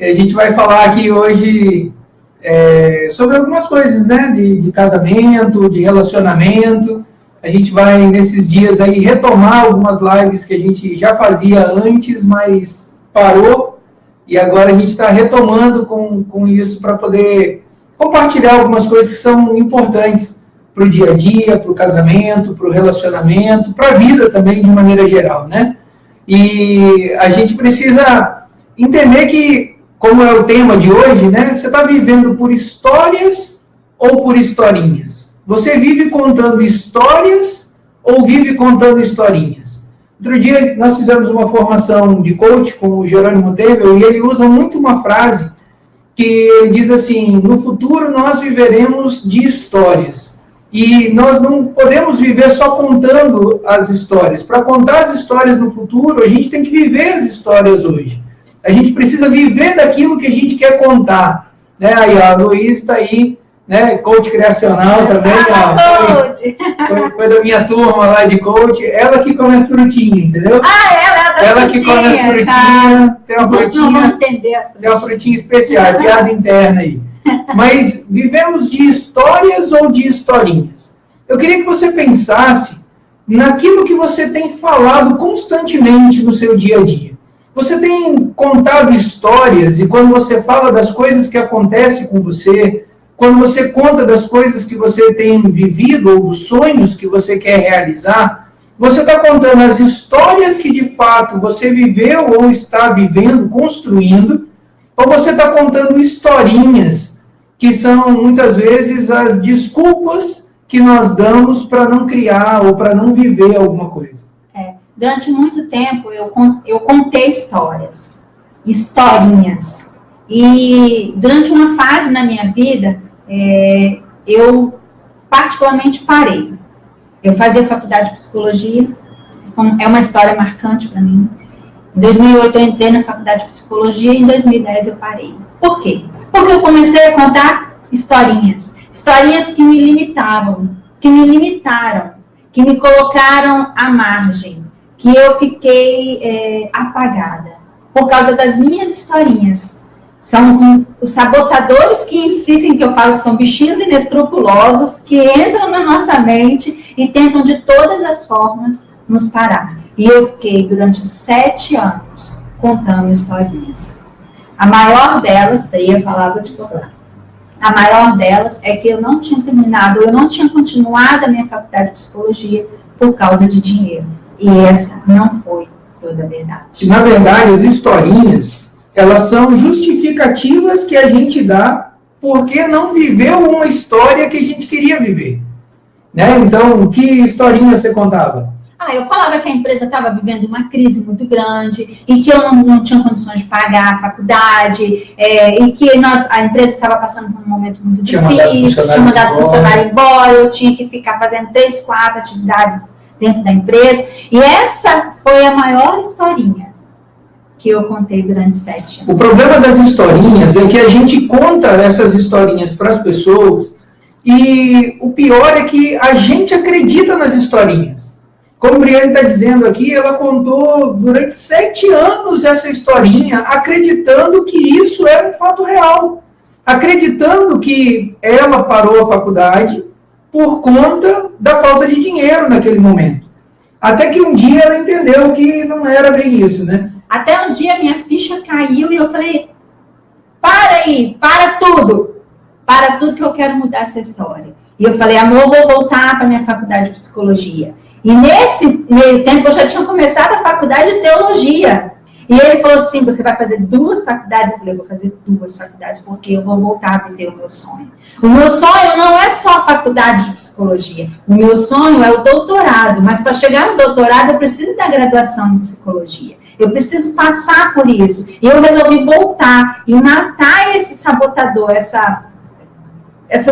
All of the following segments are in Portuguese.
A gente vai falar aqui hoje sobre algumas coisas, né? De casamento, de relacionamento. A gente vai, nesses dias aí, retomar algumas lives que a gente já fazia antes, mas parou. E agora a gente está retomando com isso para poder compartilhar algumas coisas que são importantes para o dia a dia, para o casamento, para o relacionamento, para a vida também, de maneira geral, né? E a gente precisa entender que, como é o tema de hoje, né? Você está vivendo por histórias ou por historinhas? Você vive contando histórias ou vive contando historinhas? Outro dia nós fizemos uma formação de coach com o Jerônimo Tevel e ele usa muito uma frase que ele diz assim: no futuro nós viveremos de histórias. E nós não podemos viver só contando as histórias. Para contar as histórias no futuro, a gente tem que viver as histórias hoje. A gente precisa viver daquilo que a gente quer contar. Né? Aí, ó, a Luiz está aí, né? Coach criacional também. Foi da minha turma lá de coach. Ela que come as frutinhas, entendeu? Ela que come as frutinhas. Tá? Tem uma frutinha especial, piada interna aí. Mas vivemos de histórias ou de historinhas? Eu queria que você pensasse naquilo que você tem falado constantemente no seu dia a dia. Você tem contado histórias e quando você fala das coisas que acontecem com você, quando você conta das coisas que você tem vivido ou dos sonhos que você quer realizar, você está contando as histórias que de fato você viveu ou está vivendo, construindo, ou você está contando historinhas que são muitas vezes as desculpas que nós damos para não criar ou para não viver alguma coisa. Durante muito tempo eu contei historinhas. E durante uma fase na minha vida, eu particularmente parei. Eu fazia faculdade de psicologia, é uma história marcante para mim. Em 2008 eu entrei na faculdade de psicologia e em 2010 eu parei. Por quê? Porque eu comecei a contar historinhas que me limitavam, que me limitaram, que me colocaram à margem, que eu fiquei apagada por causa das minhas historinhas. São os sabotadores que insistem, que eu falo que são bichinhos inescrupulosos, que entram na nossa mente e tentam de todas as formas nos parar. E eu fiquei durante 7 anos contando historinhas. A maior delas, daí eu falava de colar. A maior delas é que eu não tinha terminado, eu não tinha continuado a minha faculdade de psicologia por causa de dinheiro. E essa não foi toda a verdade. Na verdade, as historinhas, elas são justificativas que a gente dá porque não viveu uma história que a gente queria viver. Né? Então, que historinha você contava? Eu falava que a empresa estava vivendo uma crise muito grande e que eu não tinha condições de pagar a faculdade e que a empresa estava passando por um momento muito difícil, tinha mandado funcionário embora, eu tinha que ficar fazendo 3, 4 atividades dentro da empresa. E essa foi a maior historinha que eu contei durante 7 anos. O problema das historinhas é que a gente conta essas historinhas para as pessoas e o pior é que a gente acredita nas historinhas. Como a Briane está dizendo aqui, ela contou durante 7 anos essa historinha, acreditando que isso era um fato real. Acreditando que ela parou a faculdade por conta da falta de dinheiro naquele momento. Até que um dia ela entendeu que não era bem isso, né? Até um dia minha ficha caiu e eu falei, para aí, para tudo que eu quero mudar essa história. E eu falei, amor, vou voltar para minha faculdade de psicologia. E nesse meio tempo eu já tinha começado a faculdade de teologia. E ele falou assim, você vai fazer 2 faculdades? Eu falei, eu vou fazer 2 faculdades porque eu vou voltar a viver o meu sonho. O meu sonho não é só a faculdade de psicologia. O meu sonho é o doutorado. Mas para chegar no doutorado eu preciso da graduação em psicologia. Eu preciso passar por isso. E eu resolvi voltar e matar esse sabotador, essa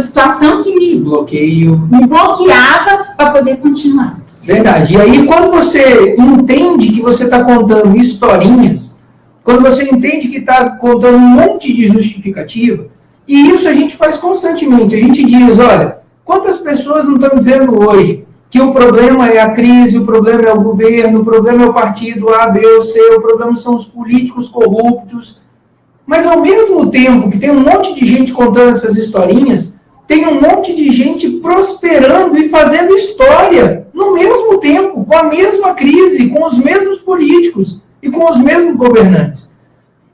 situação que me bloqueava para poder continuar. Verdade. E aí, quando você entende que você está contando historinhas, quando você entende que está contando um monte de justificativa, e isso a gente faz constantemente. A gente diz, olha, quantas pessoas não estão dizendo hoje que o problema é a crise, o problema é o governo, o problema é o partido A, B ou C, o problema são os políticos corruptos. Mas ao mesmo tempo que tem um monte de gente contando essas historinhas, tem um monte de gente prosperando e fazendo história no mesmo tempo, com a mesma crise, com os mesmos políticos e com os mesmos governantes.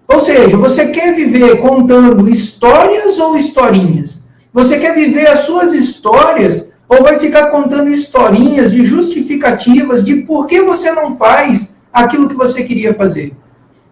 Ou seja, você quer viver contando histórias ou historinhas? Você quer viver as suas histórias ou vai ficar contando historinhas de justificativas de por que você não faz aquilo que você queria fazer?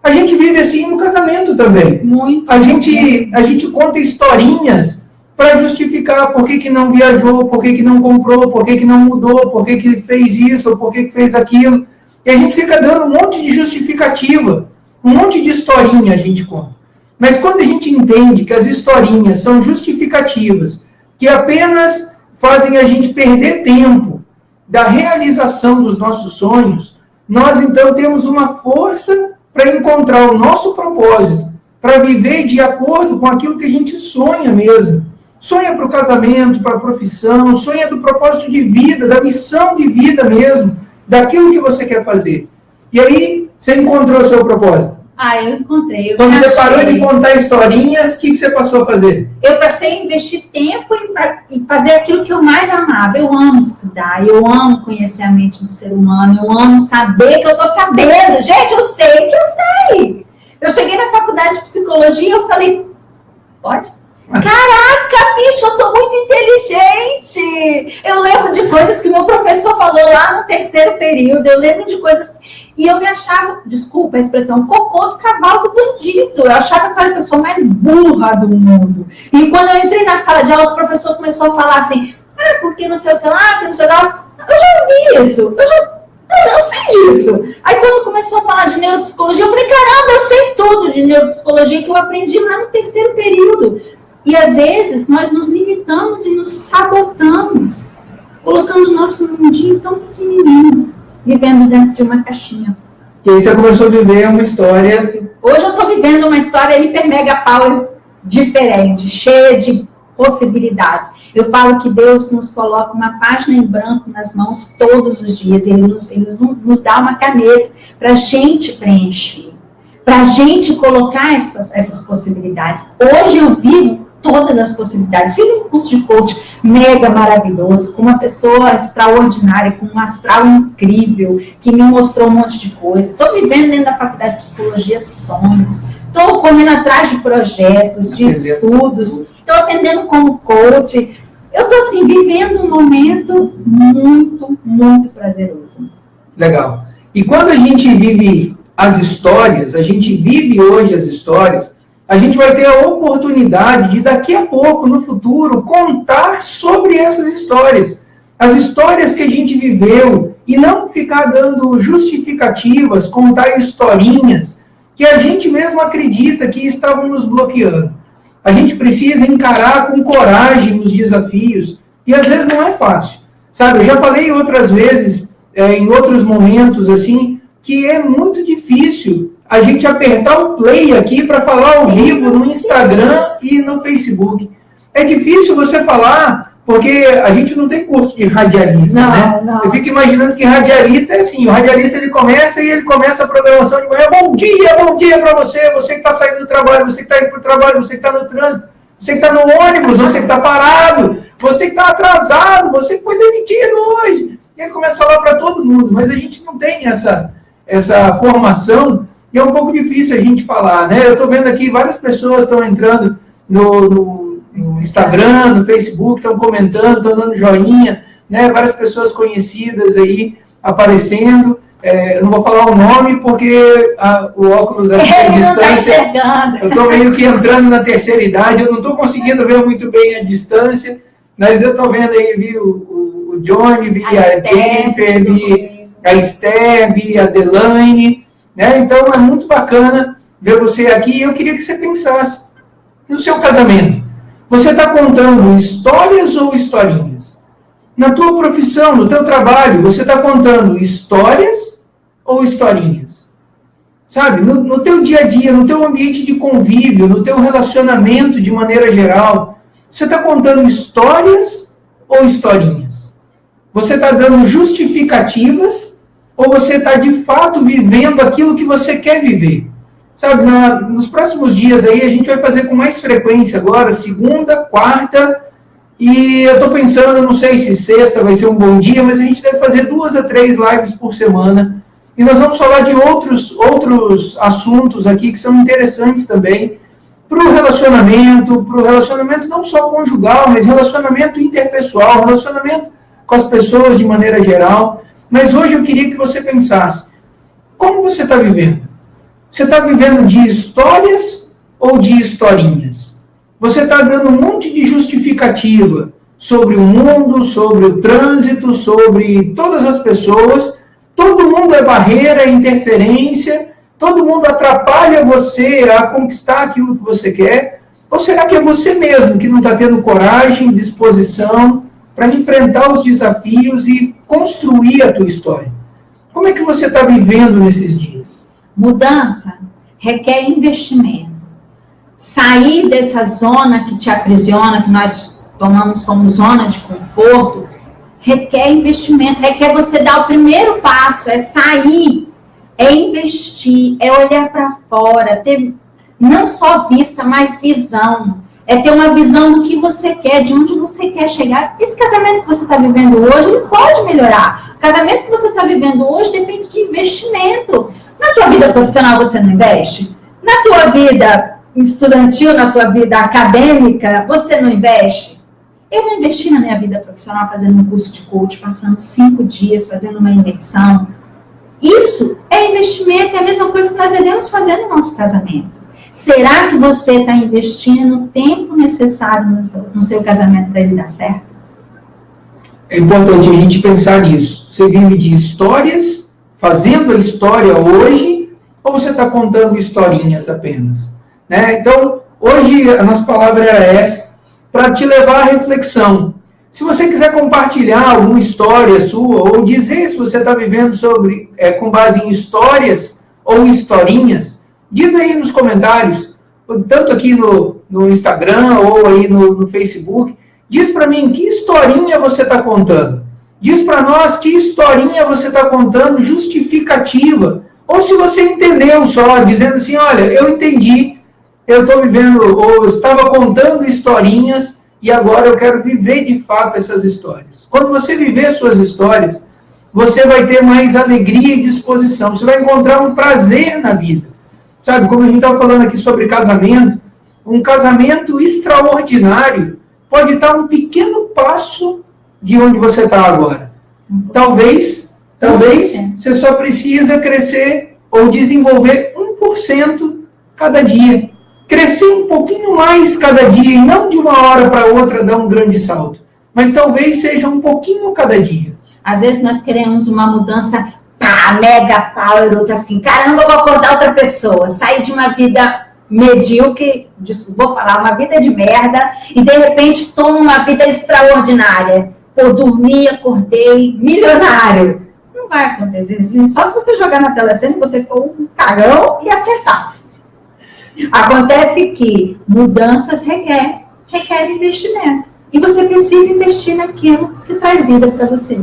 A gente vive assim no casamento também. Muito. A gente conta historinhas para justificar por que não viajou, por que não comprou, por que não mudou, por que fez isso, ou por que fez aquilo. E a gente fica dando um monte de justificativa, um monte de historinha a gente conta. Mas quando a gente entende que as historinhas são justificativas, que apenas fazem a gente perder tempo da realização dos nossos sonhos, nós então temos uma força para encontrar o nosso propósito, para viver de acordo com aquilo que a gente sonha mesmo. Sonha para o casamento, para a profissão, sonha do propósito de vida, da missão de vida mesmo, daquilo que você quer fazer. E aí, você encontrou o seu propósito. Eu encontrei. Quando você parou de contar historinhas, o que você passou a fazer? Eu passei a investir tempo em fazer aquilo que eu mais amava. Eu amo estudar, eu amo conhecer a mente do ser humano, eu amo saber que eu estou sabendo. Gente, eu sei que eu sei. Eu cheguei na faculdade de psicologia e eu falei, pode? Caraca, bicho, eu sou muito inteligente. Eu lembro de coisas que meu professor falou lá no terceiro período. Eu lembro de coisas... E eu me achava, desculpa a expressão, cocô do cavalo do bandido. Eu achava que eu era a pessoa mais burra do mundo. E quando eu entrei na sala de aula, o professor começou a falar assim, porque não sei o que lá, que não sei o que lá. Eu já ouvi isso, eu sei disso. Aí quando começou a falar de neuropsicologia, eu falei, caramba, eu sei tudo de neuropsicologia que eu aprendi lá no terceiro período. E às vezes nós nos limitamos e nos sabotamos, colocando o nosso mundinho tão pequenininho, vivendo dentro de uma caixinha. E aí você começou a viver uma história... Hoje eu estou vivendo uma história hiper mega power diferente, cheia de possibilidades. Eu falo que Deus nos coloca uma página em branco nas mãos todos os dias. Ele nos dá uma caneta para a gente preencher, para a gente colocar essas possibilidades. Hoje eu vivo todas as possibilidades. Fiz um curso de coach mega maravilhoso, com uma pessoa extraordinária, com um astral incrível, que me mostrou um monte de coisa. Estou vivendo dentro da faculdade de psicologia sonhos. Estou correndo atrás de projetos, de estudos. Estou atendendo como coach. Eu estou, assim, vivendo um momento muito, muito prazeroso. Legal. E quando a gente vive as histórias, a gente vive hoje as histórias, a gente vai ter a oportunidade de, daqui a pouco, no futuro, contar sobre essas histórias. As histórias que a gente viveu, e não ficar dando justificativas, contar historinhas que a gente mesmo acredita que estavam nos bloqueando. A gente precisa encarar com coragem os desafios, e às vezes não é fácil. Sabe, eu já falei outras vezes, em outros momentos, assim, que é muito difícil a gente apertar o play aqui para falar ao vivo no Instagram e no Facebook. É difícil você falar, porque a gente não tem curso de radialista, né? Não. Eu fico imaginando que radialista é assim, o radialista ele começa a programação de manhã, bom dia para você, você que está saindo do trabalho, você que está indo para o trabalho, você que está no trânsito, você que está no ônibus, você que está parado, você que está atrasado, você que foi demitido hoje. E ele começa a falar para todo mundo, mas a gente não tem essa formação. E é um pouco difícil a gente falar, né? Eu estou vendo aqui, várias pessoas estão entrando no Instagram, no Facebook, estão comentando, estão dando joinha, né? Várias pessoas conhecidas aí aparecendo. Eu não vou falar o nome porque o óculos aqui tem distância. Eu estou meio que entrando na terceira idade, eu não estou conseguindo ver muito bem a distância, mas eu estou vendo aí, vi o Johnny, vi a Jennifer, vi a Esther, vi a Adelaine. Né? Então, é muito bacana ver você aqui. Eu queria que você pensasse no seu casamento. Você está contando histórias ou historinhas? Na tua profissão, no teu trabalho, você está contando histórias ou historinhas? Sabe, no teu dia a dia, no teu ambiente de convívio, no teu relacionamento de maneira geral, você está contando histórias ou historinhas? Você está dando justificativas ou você está de fato vivendo aquilo que você quer viver? sabe, nos próximos dias aí a gente vai fazer com mais frequência agora, segunda, quarta, e eu estou pensando, não sei se sexta vai ser um bom dia, mas a gente deve fazer 2 a 3 lives por semana, e nós vamos falar de outros assuntos aqui que são interessantes também, para o relacionamento não só conjugal, mas relacionamento interpessoal, relacionamento com as pessoas de maneira geral. Mas hoje eu queria que você pensasse, como você está vivendo? Você está vivendo de histórias ou de historinhas? Você está dando um monte de justificativa sobre o mundo, sobre o trânsito, sobre todas as pessoas. Todo mundo é barreira, é interferência, todo mundo atrapalha você a conquistar aquilo que você quer? Ou será que é você mesmo que não está tendo coragem, disposição para enfrentar os desafios e construir a tua história? Como é que você está vivendo nesses dias? Mudança requer investimento. Sair dessa zona que te aprisiona, que nós tomamos como zona de conforto, requer investimento, requer você dar o primeiro passo, é sair, é investir, é olhar para fora, ter não só vista, mas visão. É ter uma visão do que você quer, de onde você quer chegar. Esse casamento que você está vivendo hoje, ele pode melhorar. O casamento que você está vivendo hoje depende de investimento. Na tua vida profissional você não investe? Na tua vida estudantil, na tua vida acadêmica, você não investe? Eu vou investir na minha vida profissional fazendo um curso de coach, passando 5 dias, fazendo uma imersão. Isso é investimento, é a mesma coisa que nós devemos fazer no nosso casamento. Será que você está investindo o tempo necessário no seu casamento para ele dar certo? É importante a gente pensar nisso. Você vive de histórias, fazendo a história hoje, ou você está contando historinhas apenas? Né? Então, hoje a nossa palavra era essa, para te levar à reflexão. Se você quiser compartilhar alguma história sua, ou dizer se você está vivendo com base em histórias ou historinhas, diz aí nos comentários, tanto aqui no Instagram ou aí no Facebook, diz para mim que historinha você está contando. Diz para nós que historinha você está contando justificativa. Ou se você entendeu só, dizendo assim, olha, eu entendi, eu estou vivendo, ou estava contando historinhas, e agora eu quero viver de fato essas histórias. Quando você viver suas histórias, você vai ter mais alegria e disposição. Você vai encontrar um prazer na vida. Sabe, como a gente estava falando aqui sobre casamento, um casamento extraordinário pode estar um pequeno passo de onde você está agora. Talvez você só precisa crescer ou desenvolver 1% cada dia. Crescer um pouquinho mais cada dia, e não de uma hora para outra dar um grande salto. Mas talvez seja um pouquinho cada dia. Às vezes nós queremos uma mudança mega power, outra assim, caramba, eu vou acordar outra pessoa, sair de uma vida medíocre, vou falar, uma vida de merda, e de repente tomo uma vida extraordinária. Eu dormi, acordei, milionário. Não vai acontecer assim, só se você jogar na telecena e você for um cagão e acertar. Acontece que mudanças requerem investimento. E você precisa investir naquilo que traz vida para você.